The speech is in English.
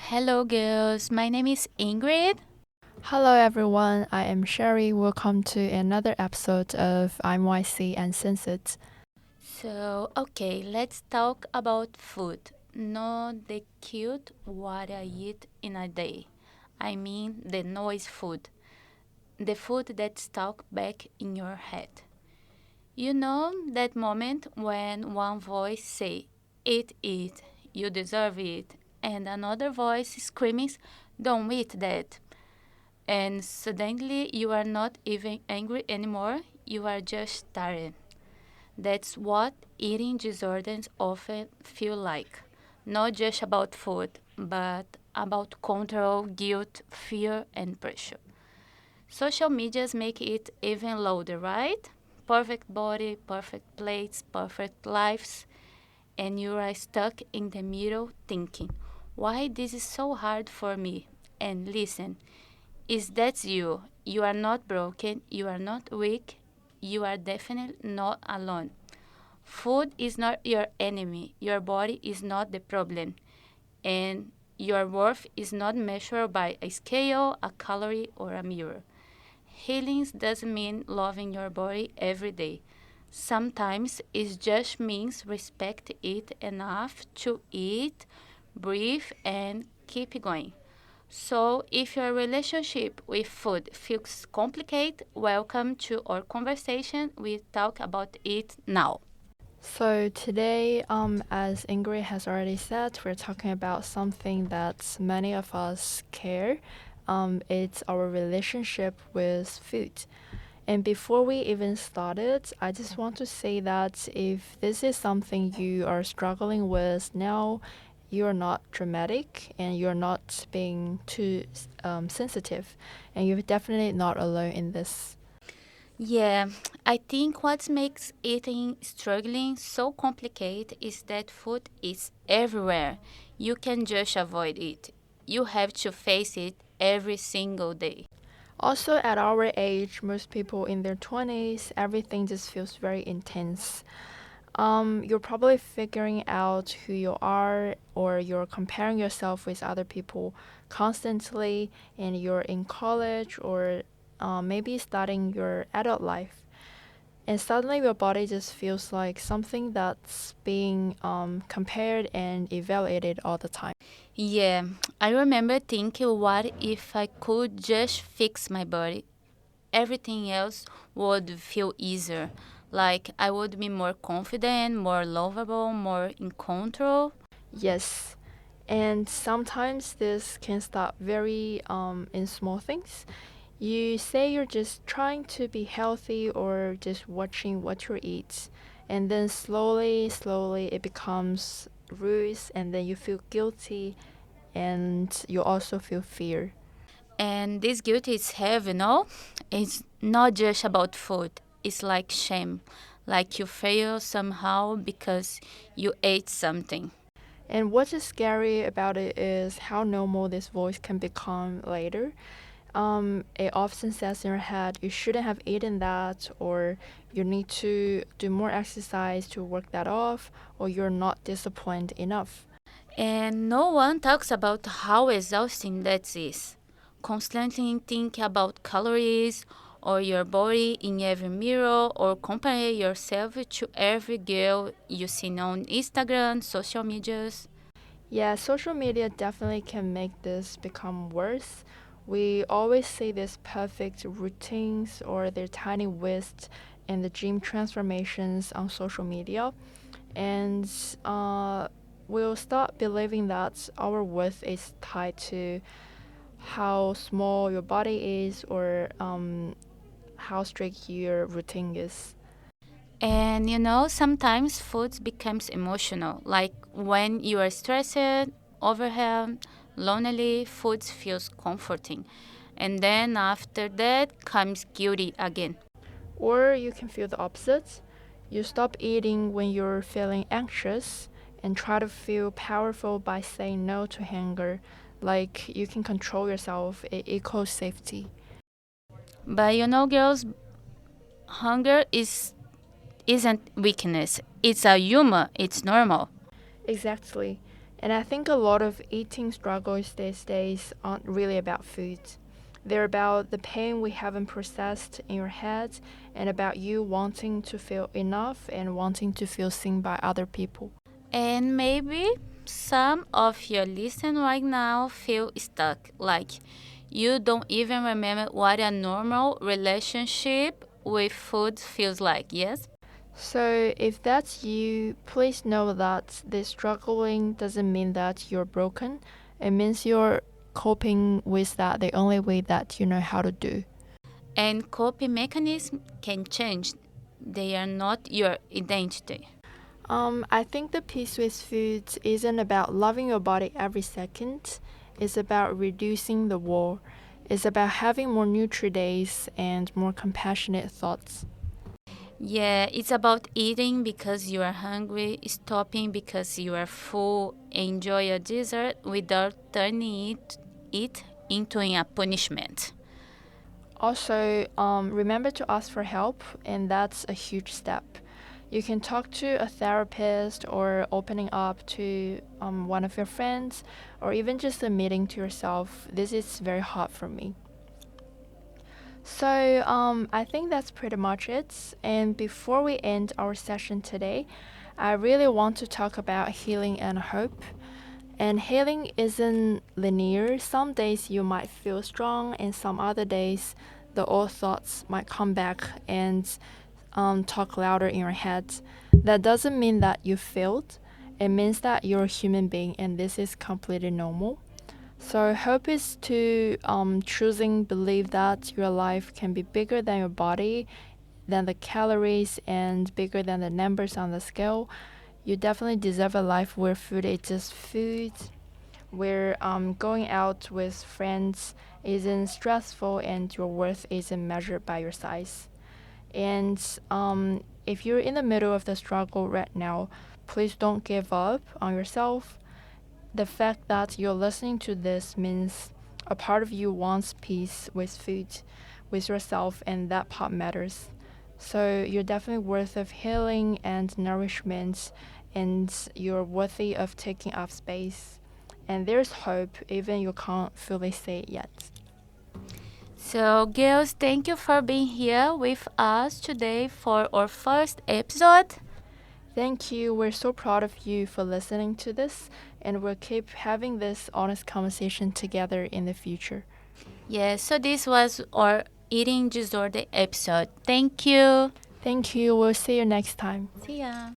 Hello, girls. My name is Ingrid. Hello everyone, I am Sherry. Welcome to another episode of I'm Uncensored. Okay, let's talk about food. Not the cute what I eat in a day. I mean the noise food. The food that's stuck back in your head. You know that moment when one voice say, "Eat it, you deserve it," and another voice screaming, "Don't eat that." And suddenly you are not even angry anymore, you are just tired. That's what eating disorders often feel like. Not just about food, but about control, guilt, fear, and pressure. Social medias make it even louder, right? Perfect body, perfect plates, perfect lives, and you are stuck in the middle thinking, why this is so hard for me? And listen, is that you. You are not broken, you are not weak, you are definitely not alone. Food is not your enemy, your body is not the problem, and your worth is not measured by a scale, a calorie, or a mirror. Healing doesn't mean loving your body every day. Sometimes it just means respect it enough to eat, breathe, and keep going. So, if your relationship with food feels complicated, welcome to our conversation. We talk about it now. So today, as Ingrid has already said, we're talking about something that many of us care. It's our relationship with food. And before we even started, I just want to say that if this is something you are struggling with now, you're not dramatic and you're not being too sensitive, and you're definitely not alone in this. Yeah, I think what makes eating struggling so complicated is that food is everywhere. You can just avoid it. You have to face it every single day. Also, at our age, most people in their 20s, everything just feels very intense. You're probably figuring out who you are, or you're comparing yourself with other people constantly, and you're in college or maybe starting your adult life. And suddenly your body just feels like something that's being compared and evaluated all the time. Yeah, I remember thinking, what if I could just fix my body? Everything else would feel easier. Like I would be more confident, more lovable, more in control. Yes, and sometimes this can start very in small things. You say you're just trying to be healthy or just watching what you eat, and then slowly it becomes rules, and then you feel guilty, and you also feel fear. And this guilt is heavy, no? It's not just about food. It's like shame. Like you fail somehow because you ate something. And what is scary about it is how normal this voice can become later. It often says in your head, you shouldn't have eaten that, or you need to do more exercise to work that off, or you're not disciplined enough. And no one talks about how exhausting that is. Constantly think about calories or your body in every mirror or compare yourself to every girl you see on Instagram, social medias. Yeah, social media definitely can make this become worse. We always see these perfect routines or their tiny wins and the gym transformations on social media, and we'll start believing that our worth is tied to how small your body is, or how strict your routine is. And sometimes food becomes emotional. Like when you are stressed, overwhelmed, lonely, food feels comforting. And then after that comes guilty again. Or you can feel the opposite. You stop eating when you're feeling anxious and try to feel powerful by saying no to hunger. Like you can control yourself, it equals safety. But girls, hunger isn't weakness. It's a humor. It's normal. Exactly. And I think a lot of eating struggles these days aren't really about food. They're about the pain we haven't processed in your head and about you wanting to feel enough and wanting to feel seen by other people. And maybe some of your listeners right now feel stuck, like you don't even remember what a normal relationship with food feels like, yes? So, if that's you, please know that this struggling doesn't mean that you're broken. It means you're coping with that the only way that you know how to do. And coping mechanisms can change. They are not your identity. I think the peace with food isn't about loving your body every second. It's about reducing the war. It's about having more neutral days and more compassionate thoughts. Yeah, it's about eating because you are hungry, stopping because you are full, enjoy a dessert without turning it into a punishment. Also, remember to ask for help, and that's a huge step. You can talk to a therapist or opening up to one of your friends, or even just admitting to yourself, this is very hard for me. So, I think that's pretty much it. And before we end our session today, I really want to talk about healing and hope. And healing isn't linear. Some days you might feel strong, and some other days the old thoughts might come back and talk louder in your head. That doesn't mean that you failed. It means that you're a human being, and this is completely normal. So hope is to choosing believe that your life can be bigger than your body, than the calories, and bigger than the numbers on the scale. You definitely deserve a life where food is just food, where going out with friends isn't stressful, and your worth isn't measured by your size. And if you're in the middle of the struggle right now, please don't give up on yourself. The fact that you're listening to this means a part of you wants peace with food, with yourself, and that part matters. So you're definitely worth of healing and nourishment, and you're worthy of taking up space. And there's hope, even you can't fully say it yet. So, girls, thank you for being here with us today for our first episode. Thank you. We're so proud of you for listening to this, and we'll keep having this honest conversation together in the future. Yeah, so this was our eating disorder episode. Thank you. Thank you. We'll see you next time. See ya.